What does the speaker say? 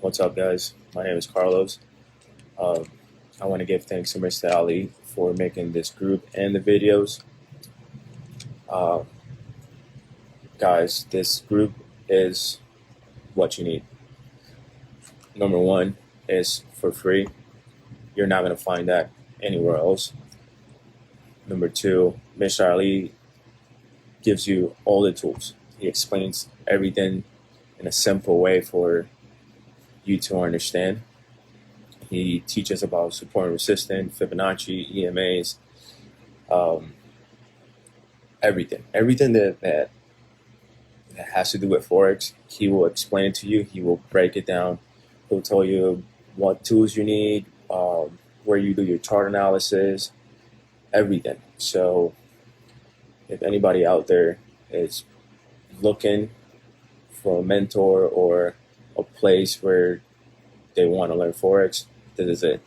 What's up, guys? My name is Carlos. Um, I want to give thanks to Mr. Ali for making this group and the videos. Uh, Guys, this group is what you need. Number one is for free. You're not going to find that anywhere else. Number two, Mr. Ali gives you all the tools. He explains everything in a simple way for you to understand. He teaches about support and resistance, Fibonacci, EMAs, everything that has to do with Forex. He will explain it to you. He will break it down. He'll tell you what tools you need, where you do your chart analysis, everything. So if anybody out there is looking for a mentor or a place where they want to learn Forex, this is it.